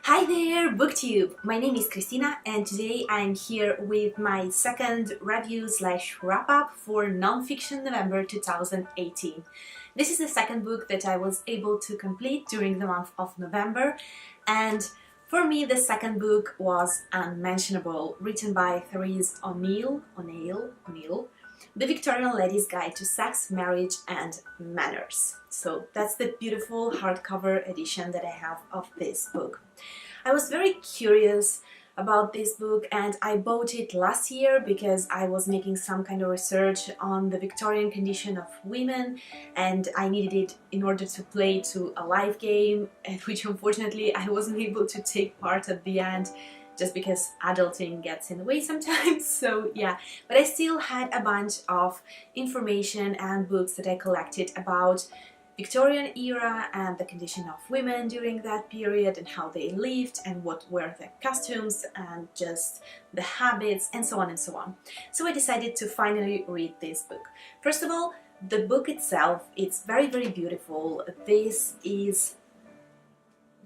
Hi there, BookTube! My name is Christina and today I'm here with my second review slash wrap-up for Non-Fiction November 2018. This is the second book that I was able to complete during the month of November, and for me the second book was Unmentionable, written by Therese O'Neill, The Victorian Lady's Guide to Sex, Marriage and Manners. So that's the beautiful hardcover edition that I have of this book. I was very curious about this book and I bought it last year because I was making some kind of research on the Victorian condition of women and I needed it in order to play to a live game, which unfortunately I wasn't able to take part at the end just because adulting gets in the way sometimes, so yeah. But I still had a bunch of information and books that I collected about Victorian era and the condition of women during that period and how they lived and what were the costumes and just the habits and so on and so on. So I decided to finally read this book. First of all, the book itself, it's very beautiful. This is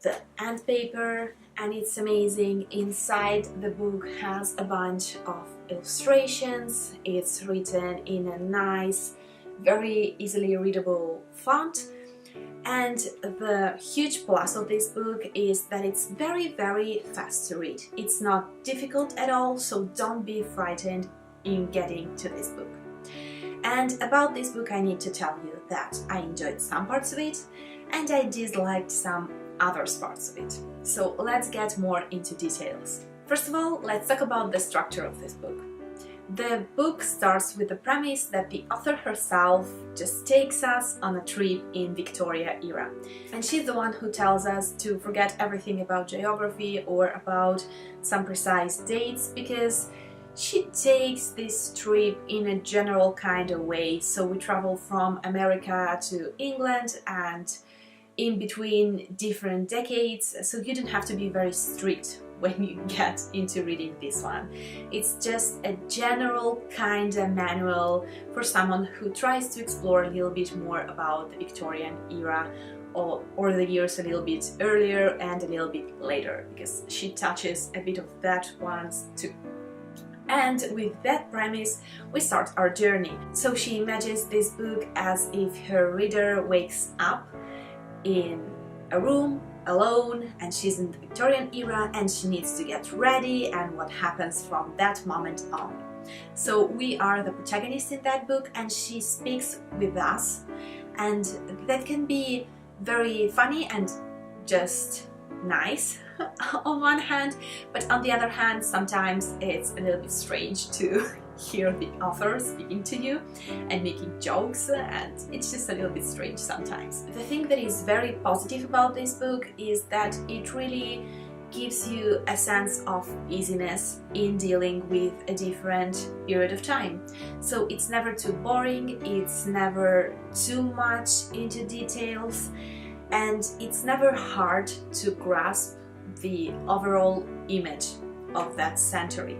the end paper and it's amazing. Inside the book has a bunch of illustrations. It's written in a nice, very easily readable font, and the huge plus of this book is that it's very fast to read. It's not difficult at all, so don't be frightened in getting to this book. And about this book I need to tell you that I enjoyed some parts of it and I disliked some other parts of it. So let's get more into details. First of all, let's talk about the structure of this book. The book starts with the premise that the author herself just takes us on a trip in Victoria era. And she's the one who tells us to forget everything about geography or about some precise dates, because she takes this trip in a general kind of way. So we travel from America to England and in between different decades, so you don't have to be very strict when you get into reading this one. It's just a general kind of manual for someone who tries to explore a little bit more about the Victorian era or the years a little bit earlier and a little bit later, because she touches a bit of that once too. And with that premise, we start our journey. So she imagines this book as if her reader wakes up in a room alone and she's in the Victorian era and she needs to get ready and what happens from that moment on. So we are the protagonists in that book and she speaks with us, and that can be very funny and just nice on one hand, but on the other hand sometimes it's a little bit strange to hear the author speaking to you and making jokes, and it's just a little bit strange sometimes. The thing that is very positive about this book is that it really gives you a sense of easiness in dealing with a different period of time. So it's never too boring, it's never too much into details, and it's never hard to grasp the overall image of that century.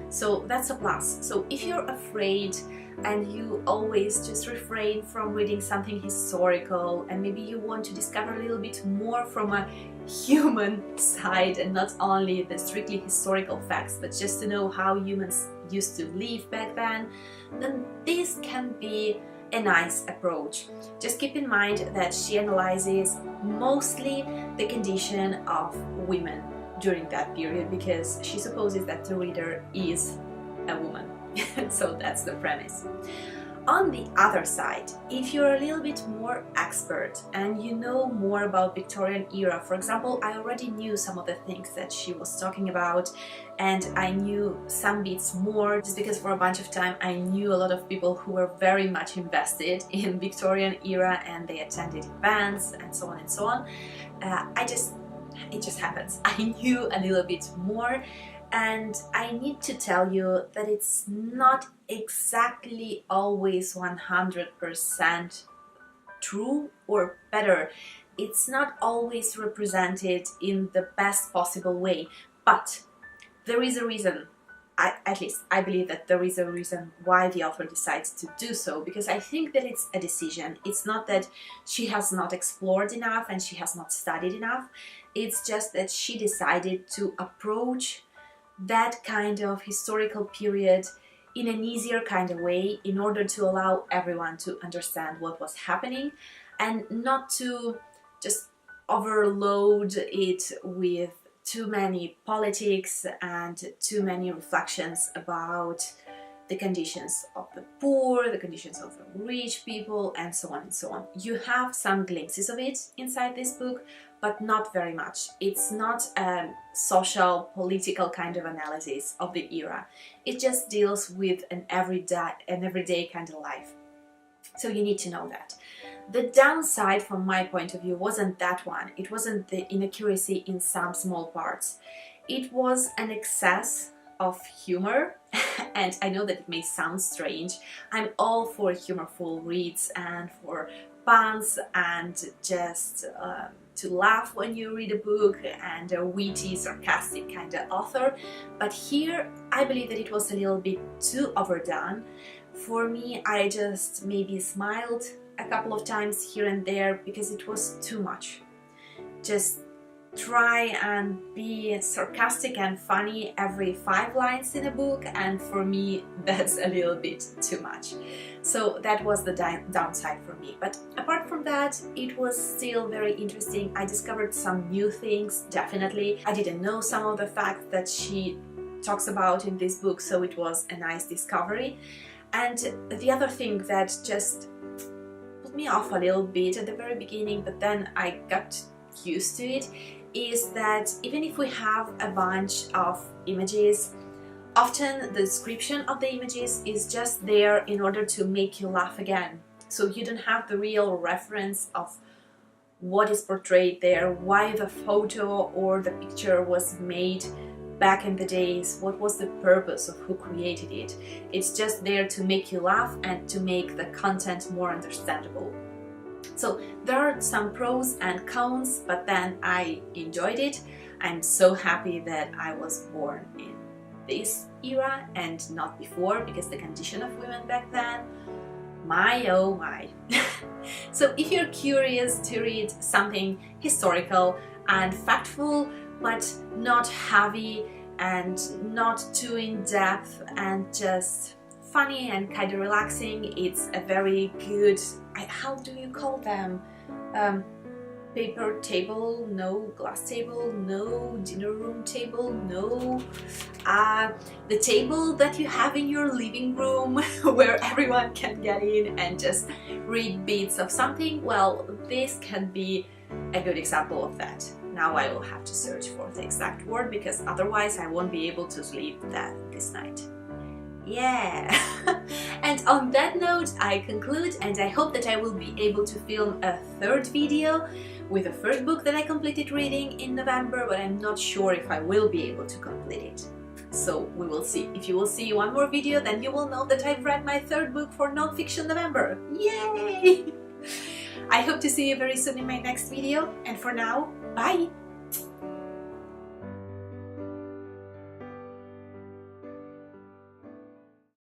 So that's a plus. So if you're afraid and you always just refrain from reading something historical and maybe you want to discover a little bit more from a human side and not only the strictly historical facts, but just to know how humans used to live back then this can be a nice approach. Just keep in mind that she analyzes mostly the condition of women during that period because she supposes that the reader is a woman. So that's the premise. On the other side, if you're a little bit more expert and you know more about Victorian era, for example, I already knew some of the things that she was talking about and I knew some bits more just because for a bunch of time I knew a lot of people who were very much invested in Victorian era and they attended events and so on and so on. It just happens. I knew a little bit more, and I need to tell you that it's not exactly always 100% true or better. It's not always represented in the best possible way, but there is a reason at least I believe that there is a reason why the author decides to do so, because I think that it's a decision. It's not that she has not explored enough and she has not studied enough. It's just that she decided to approach that kind of historical period in an easier kind of way, in order to allow everyone to understand what was happening and not to just overload it with too many politics and too many reflections about the conditions of the poor, the conditions of the rich people, and so on and so on. You have some glimpses of it inside this book, but not very much. It's not a social, political kind of analysis of the era. It just deals with an everyday kind of life. So you need to know that. The downside, from my point of view, wasn't that one. It wasn't the inaccuracy in some small parts. It was an excess of humor, and I know that it may sound strange. I'm all for humorful reads and for puns and just to laugh when you read a book, and a witty, sarcastic kind of author. But here, I believe that it was a little bit too overdone. For me, I just maybe smiled a couple of times here and there because it was too much. Just try and be sarcastic and funny every 5 lines in a book, and for me that's a little bit too much. So that was the downside for me. But apart from that, it was still very interesting. I discovered some new things, definitely. I didn't know some of the facts that she talks about in this book, so it was a nice discovery. And the other thing that just put me off a little bit at the very beginning, but then I got used to it, is that even if we have a bunch of images, often the description of the images is just there in order to make you laugh again. So you don't have the real reference of what is portrayed there, why the photo or the picture was made back in the days, what was the purpose of who created it. It's just there to make you laugh and to make the content more understandable. So there are some pros and cons, but then I enjoyed it. I'm so happy that I was born in this era and not before, because the condition of women back then, my oh my. So if you're curious to read something historical and factful, but not heavy and not too in-depth and just funny and kind of relaxing, it's a very good, how do you call them? Paper table, no. Glass table, no. Dinner room table, no. The table that you have in your living room where everyone can get in and just read bits of something. Well, this can be a good example of that. Now I will have to search for the exact word, because otherwise I won't be able to sleep this night. Yeah! And on that note, I conclude, and I hope that I will be able to film a 3rd video with the 1st book that I completed reading in November, but I'm not sure if I will be able to complete it. So we will see. If you will see one more video, then you will know that I've read my 3rd book for non-fiction November. Yay! I hope to see you very soon in my next video, and for now, bye!